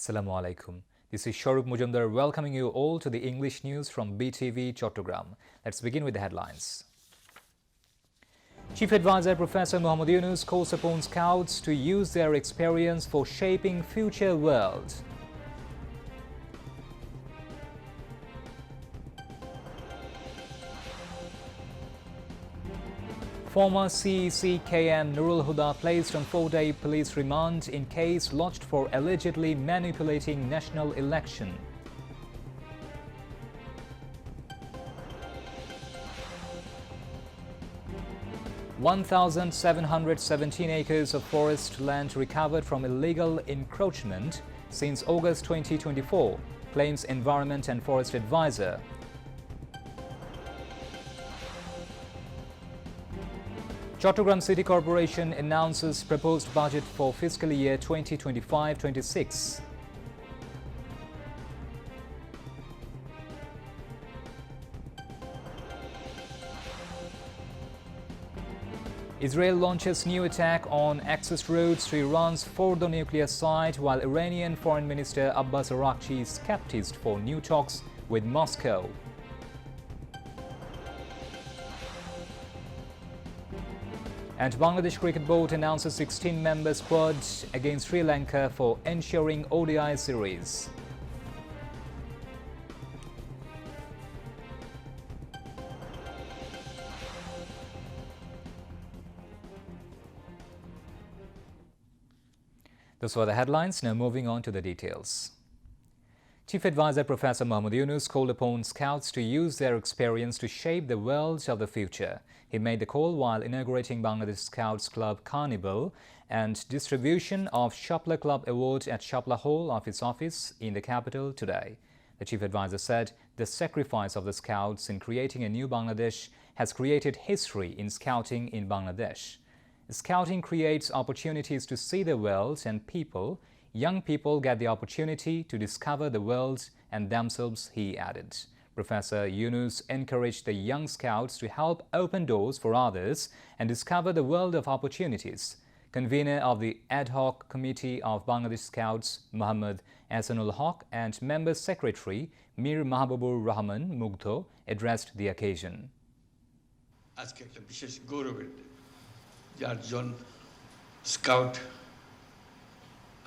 Assalamu alaikum. This is Shahrukh Mujumdar welcoming you all to the English news from BTV Chattogram. Let's begin with the headlines. Chief Advisor Professor Dryunus calls upon Scouts to use their experience for shaping future world. Former CEC KM Nurul Huda placed on 4-day police remand in case lodged for allegedly manipulating national election. (1,717 acres of forest land recovered from illegal encroachment since August 2024, claims Environment and Forest Advisor. Chattogram City Corporation announces proposed budget for fiscal year 2025-26. Israel launches new attack on access roads to Iran's Fordo nuclear site, while Iranian Foreign Minister Abbas Araghchi is skeptic for new talks with Moscow. And Bangladesh Cricket Board announces 16-member squad against Sri Lanka for ensuring ODI series. Those were the headlines. Now moving on to the details. Chief Advisor Professor Dryunus called upon Scouts to use their experience to shape the world of the future. He made the call while inaugurating Bangladesh Scouts Club Carnival and distribution of Shapla Club Award at Shapla Hall of his office in the capital today. The Chief Advisor said the sacrifice of the Scouts in creating a new Bangladesh has created history in scouting in Bangladesh. Scouting creates opportunities to see the world and people. Young people get the opportunity to discover the world and themselves, he added. Professor Dryunus encouraged the young scouts to help open doors for others and discover the world of opportunities. Convener of the Ad Hoc Committee of Bangladesh Scouts, Muhammad Ahsanul Haq, and Member Secretary Mir Mahabubur Rahman Mugdho addressed the occasion. আজকে একটা বিশেষ গৌরবের যে 8 জন scout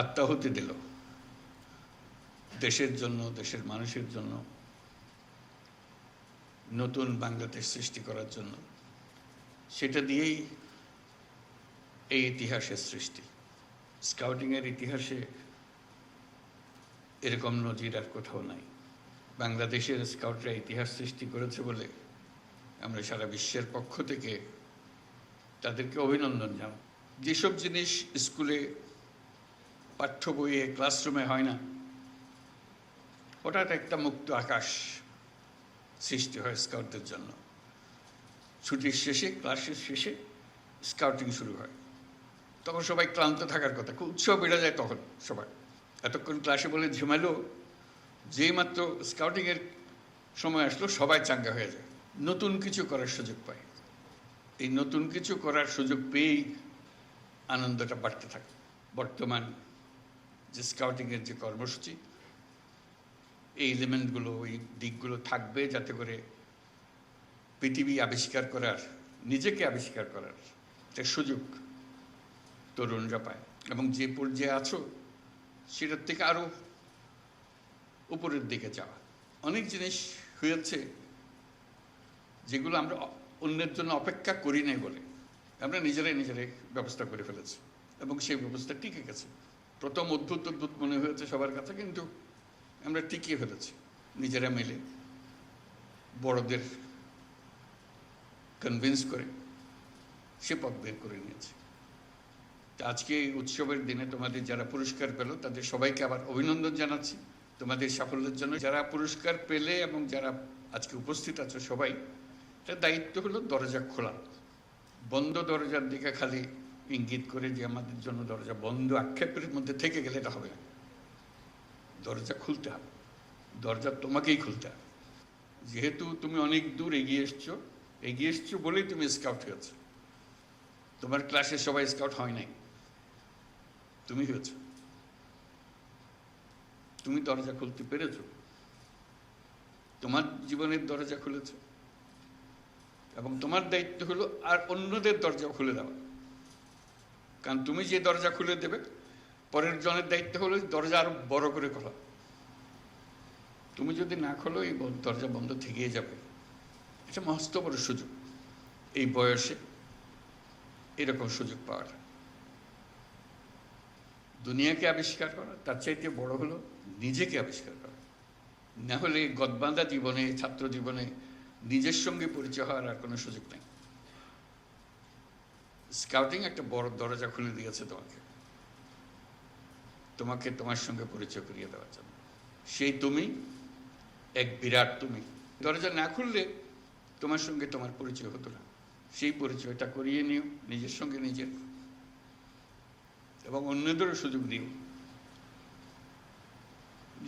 আত্মাহুতি দিল দেশের জন্য, দেশের মানুষের জন্য, নতুন বাংলাদেশ সৃষ্টি করার জন্য। সেটা দিয়েই এই ইতিহাসের সৃষ্টি। স্কাউটিংয়ের ইতিহাসে এরকম নজির আর কোথাও নাই। বাংলাদেশের স্কাউটরা ইতিহাস সৃষ্টি করেছে বলে আমরা সারা বিশ্বের পক্ষ থেকে তাদেরকে অভিনন্দন জানাই। যেসব জিনিস স্কুলে পাঠ্য বইয়ে ক্লাসরুমে হয় না, হঠাৎ একটা মুক্ত আকাশ সৃষ্টি হয় স্কাউটদের জন্য। ছুটির শেষে, ক্লাসের শেষে স্কাউটিং শুরু হয়। তখন সবাই ক্লান্ত থাকার কথা, খুব উৎসাহ বেড়ে যায় তখন সবাই। এতক্ষণ ক্লাসে বলে ঝিমালো, যেই মাত্র স্কাউটিংয়ের সময় আসলো সবাই চাঙ্গা হয়ে যায়, নতুন কিছু করার সুযোগ পায়। এই নতুন কিছু করার সুযোগ পেয়েই আনন্দটা বাড়তে থাকে। বর্তমান যে স্কাউটিংয়ের যে কর্মসূচি, এই এলিমেন্টগুলো, এই দিকগুলো থাকবে যাতে করে পৃথিবী আবিষ্কার করার, নিজেকে আবিষ্কার করার একটা সুযোগ তরুণরা পায়। এবং যে পর্যায়ে আছো সেটার থেকে আরও উপরের দিকে যাওয়া। অনেক জিনিস হয়েছে যেগুলো আমরা অন্যের জন্য অপেক্ষা করি নাই বলে আমরা নিজেরাই ব্যবস্থা করে ফেলেছি এবং সেই ব্যবস্থা টিকে গেছে। প্রথম অদ্ভুত মনে হয়েছে সবার কাছে, কিন্তু আমরা টিকিয়ে ফেলেছি নিজেরা মিলে, বড়দের কনভিন্স করে সে পথ বের করে নিয়েছে। আজকে এই উৎসবের দিনে তোমাদের যারা পুরস্কার পেল তাদের সবাইকে আবার অভিনন্দন জানাচ্ছি তোমাদের সাফল্যের জন্য। যারা পুরস্কার পেলে এবং যারা আজকে উপস্থিত আছো সবাই, তার দায়িত্ব হলো দরজা খোলা। বন্ধ দরজার দিকে খালি ইঙ্গিত করে যে আমাদের জন্য দরজা বন্ধ আক্ষেপের মধ্যে থেকে গেলে এটা হবে না। দরজা খুলতে হবে, দরজা তোমাকেই খুলতে হবে। যেহেতু তুমি অনেক দূর এগিয়ে এসছো বলেই তুমি স্কাউট হয়েছ। তোমার ক্লাসে সবাই স্কাউট হয় নাই, তুমি হয়েছ। তুমি দরজা খুলতে পেরেছো, তোমার জীবনের দরজা খুলেছো, এবং তোমার দায়িত্ব হলো আর অন্যদের দরজা খুলে দেওয়া। কারণ তুমি যে দরজা খুলে দেবে, পরের জনের দায়িত্ব হলো দরজা আরো বড় করে খোলা। তুমি যদি না খোলো, এই দরজা বন্ধ থেকেই যাবে। এটা মস্ত বড় সুযোগ, এই বয়সে এরকম সুযোগ পাওয়াটা। দুনিয়াকে আবিষ্কার করা, তার চাইতে বড় হলো নিজেকে আবিষ্কার করা। না হলে গদবাঁধা জীবনে, ছাত্র জীবনে নিজের সঙ্গে পরিচয় হওয়ার আর কোনো সুযোগ নেই। স্কাউটিং একটা বড় দরজা খুলে দিয়েছে তোমাকে তোমার সঙ্গে পরিচয় করিয়ে দেওয়ার জন্য। সেই তুমি এক বিরাট তুমি। দরজা না খুললে তোমার সঙ্গে তোমার পরিচয় হতো না। সেই পরিচয়টা করিয়ে নিও নিজের সঙ্গে নিজের, এবং অন্যদেরও সুযোগ দিও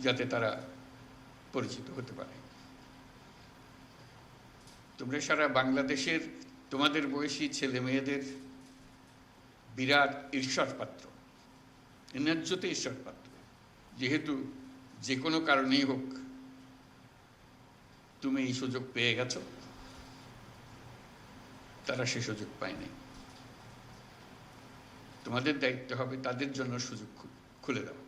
যাতে তারা পরিচিত হতে পারে। তোমরা সারা বাংলাদেশের তোমাদের বয়সী ছেলে মেয়েদের বিরাট ঈর্ষার পাত্র, ন্যায্যতে ঈর্ষার পাত্র। যেহেতু যে কোনো কারণেই হোক তুমি এই সুযোগ পেয়ে গেছো, তারা সে সুযোগ পায়নি। তোমাদের দায়িত্ব হবে তাদের জন্য সুযোগ খুলে দেওয়া।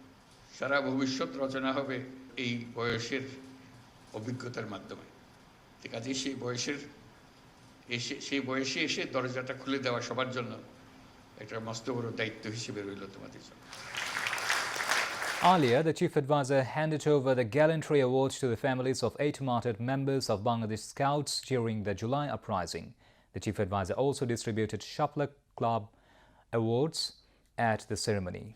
সারা ভবিষ্যৎ রচনা হবে এই বয়সের অভিজ্ঞতার মাধ্যমে। ঠিক আছে, সেই বয়সে এসে দরজাটা খুলে দেওয়া সবার জন্য একটা মস্ত বড় দায়িত্ব হিসেবে রইল তোমাদের জন্য। Earlier, the Chief Advisor handed over the Gallantry Award to the families of 8 martyred members of Bangladesh Scouts during the July uprising. The Chief Advisor also distributed Shapla Club Awards at the ceremony.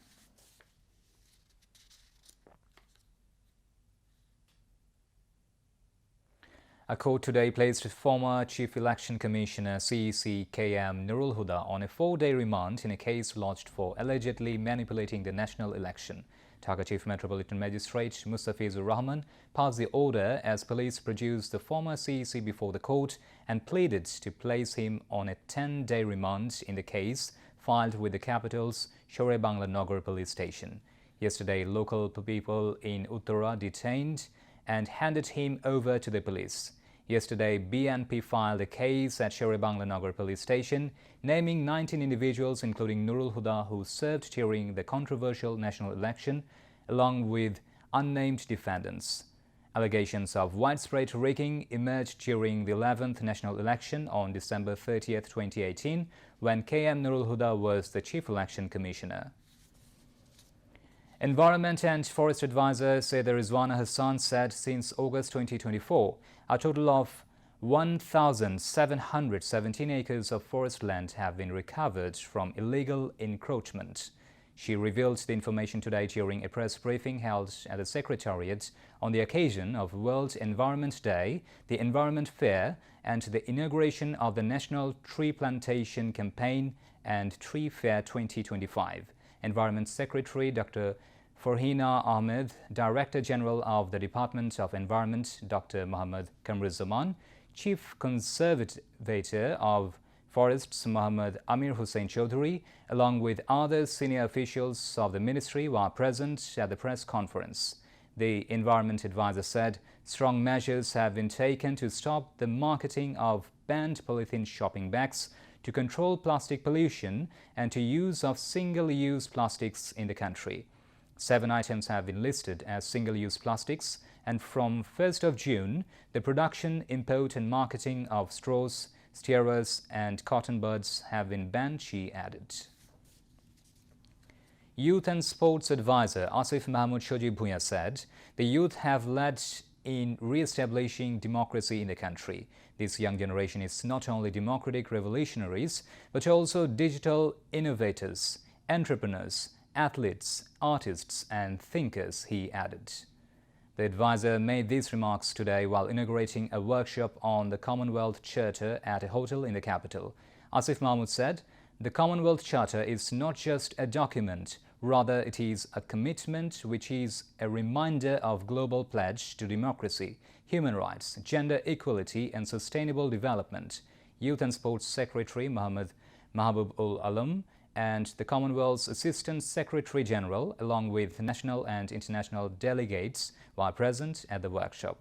A court today placed former Chief Election Commissioner CEC KM Nurul Huda on a 4-day remand in a case lodged for allegedly manipulating the national election. Dhaka Chief Metropolitan Magistrate Mustafizur Rahman passed the order as police produced the former CEC before the court and pleaded to place him on a 10-day remand in the case filed with the capital's Shore Bangla Nagar police station. Yesterday, local people in Uttara detained and handed him over to the police. Yesterday, BNP filed a case at Shore Bangla Nagar police station, naming 19 individuals including Nurul Huda, who served during the controversial national election, along with unnamed defendants. Allegations of widespread rigging emerged during the 11th national election on December 30, 2018, when KM Nurul Huda was the Chief Election Commissioner. Environment and Forest Advisor Sayyida Rizwana Hassan said since August 2024, a total of 1,717 acres of forest land have been recovered from illegal encroachment. She revealed the information today during a press briefing held at the Secretariat on the occasion of World Environment Day, the Environment Fair, and the inauguration of the National Tree Plantation Campaign and Tree Fair 2025. Environment Secretary Dr. Farhina Ahmed, Director General of the Department of Environment Dr. Muhammad Kamruzaman, Chief Conservator of Forests Muhammad Amir Hussain Chaudhary, along with other senior officials of the ministry were present at the press conference. The Environment Advisor said strong measures have been taken to stop the marketing of banned polythene shopping bags, to control plastic pollution and to use of single-use plastics in the country. 7 items have been listed as single-use plastics, and from 1st of June, the production, import and marketing of straws, stirrers and cotton buds have been banned, she added. Youth and Sports Advisor Asif Mahmood Shojib Bhuiya said the youth have led in re-establishing democracy in the country. This young generation is not only democratic revolutionaries, but also digital innovators, entrepreneurs, athletes, artists and thinkers, he added. The advisor made these remarks today while inaugurating a workshop on the Commonwealth Charter at a hotel in the capital. Asif Mahmood said, the Commonwealth Charter is not just a document, rather it is a commitment which is a reminder of global pledge to democracy, human rights, gender equality and sustainable development. Youth and Sports Secretary Muhammad Mahabub ul Alam and the Commonwealth's Assistant Secretary General, along with national and international delegates, were present at the workshop.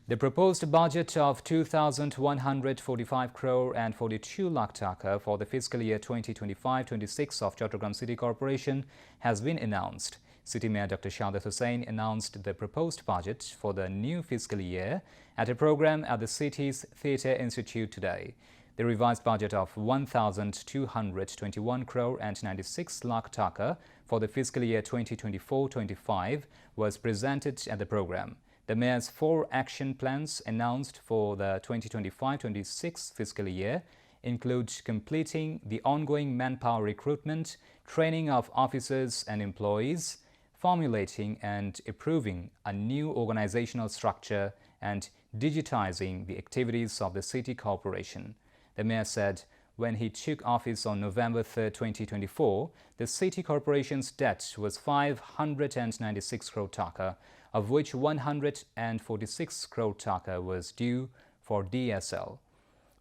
The proposed budget of 2,145 crore and 42 lakh taka for the fiscal year 2025-26 of Chattogram City Corporation has been announced. City Mayor Dr. Shahdat Hussain announced the proposed budget for the new fiscal year at a program at the city's Theatre Institute today. The revised budget of 1,221 crore and 96 lakh taka for the fiscal year 2024-25 was presented at the program. The Mayor's 4 action plans announced for the 2025-26 fiscal year include completing the ongoing manpower recruitment, training of officers and employees, formulating and approving a new organizational structure, and digitizing the activities of the City Corporation. The Mayor said when he took office on November 3, 2024, the City Corporation's debt was 596 crore taka, of which 146 crore taka was due for DSL.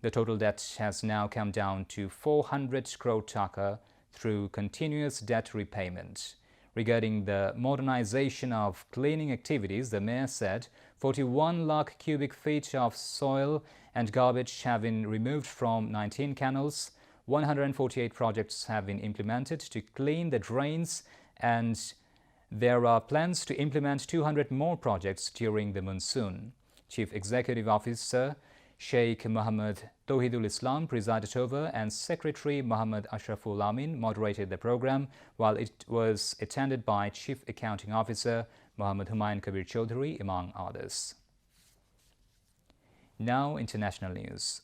The total debt has now come down to 400 crore taka through continuous debt repayment. Regarding the modernization of cleaning activities, the Mayor said 41 lakh cubic feet of soil and garbage have been removed from 19 canals, 148 projects have been implemented to clean the drains, and there are plans to implement 200 more projects during the monsoon. Chief Executive Officer Sheikh Mohammed Tauhidul Islam presided over, and Secretary Muhammad Ashraful Amin moderated the program, while it was attended by Chief Accounting Officer Muhammad Humayun Kabir Chaudhary, among others. Now, international news.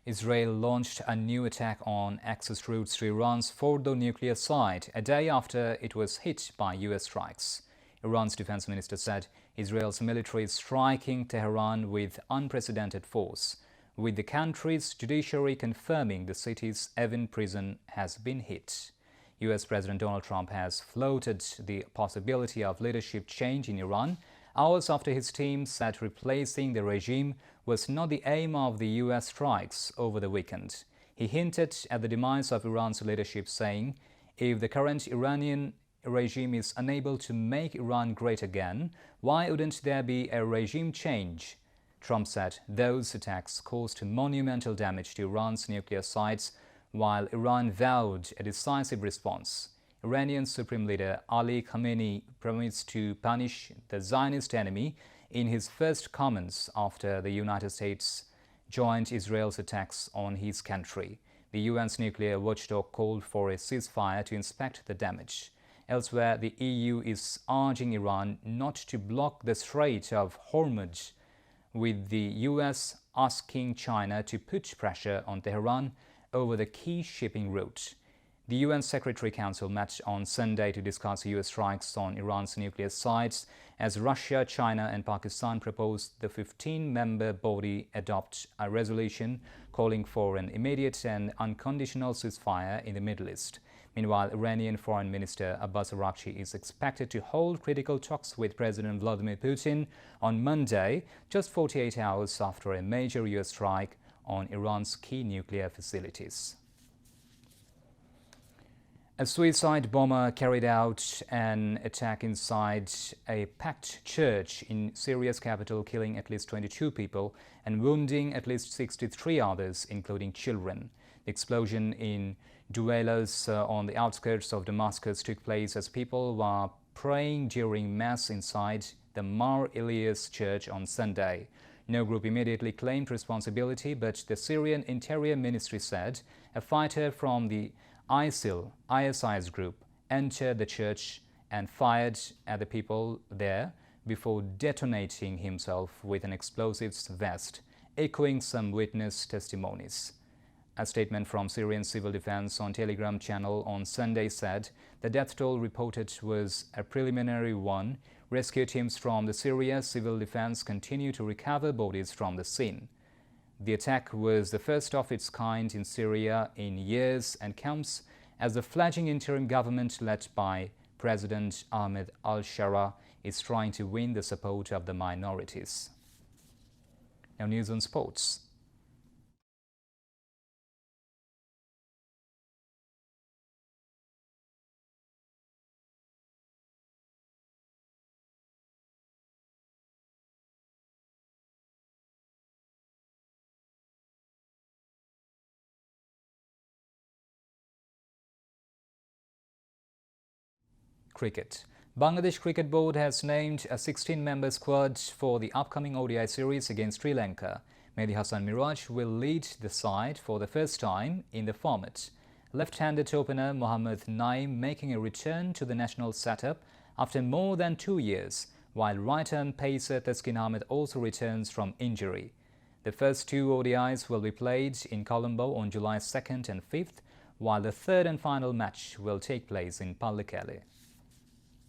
Israel launched a new attack on access routes to Iran's Fordo nuclear site a day after it was hit by U.S. strikes. Iran's defense minister said Israel's military is striking Tehran with unprecedented force, with the country's judiciary confirming the city's Evin prison has been hit. U.S. President Donald Trump has floated the possibility of leadership change in Iran hours after his team said replacing the regime was not the aim of the U.S. strikes over the weekend. He hinted at the demise of Iran's leadership, saying, if the current Iranian regime is unable to make Iran great again, why wouldn't there be a regime change? Trump said those attacks caused monumental damage to Iran's nuclear sites, while Iran vowed a decisive response. Iranian Supreme Leader Ali Khamenei promised to punish the Zionist enemy in his first comments after the United States joined Israel's attacks on his country. The UN's nuclear watchdog called for a ceasefire to inspect the damage. Elsewhere, the EU is urging Iran not to block the Strait of Hormuz, with the US asking China to put pressure on Tehran over the key shipping route. The UN Secretary Council met on Sunday to discuss US strikes on Iran's nuclear sites as Russia, China and Pakistan proposed the 15-member body adopt a resolution calling for an immediate and unconditional ceasefire in the Middle East. Meanwhile, Iranian Foreign Minister Abbas Araghchi is expected to hold critical talks with President Vladimir Putin on Monday, just 48 hours after a major US strike on Iran's key nuclear facilities. A suicide bomber carried out an attack inside a packed church in Syria's capital, killing at least 22 people and wounding at least 63 others, including children. The explosion in Dryunus on the outskirts of Damascus took place as people were praying during Mass inside the Mar Elias church on Sunday. No group immediately claimed responsibility, but the Syrian Interior Ministry said a fighter from the ISIS group entered the church and fired at the people there before detonating himself with an explosives vest, echoing some witness testimonies. A statement from Syrian Civil Defense on Telegram channel on Sunday said the death toll reported was a preliminary one. Rescue teams from the Syria Civil Defense continue to recover bodies from the scene. The attack was the first of its kind in Syria in years and comes as the fledgling interim government led by President Ahmed al-Shara is trying to win the support of the minorities. Now, news on sports. Cricket. Bangladesh Cricket Board has named a 16-member squad for the upcoming ODI series against Sri Lanka. Mehdi Hassan Miraj will lead the side for the first time in the format. Left-handed opener Mohammad Naeem making a return to the national setup after more than 2 years, while right-arm pacer Taskin Ahmed also returns from injury. The first 2 ODIs will be played in Colombo on July 2nd and 5th, while the third and final match will take place in Pallekele.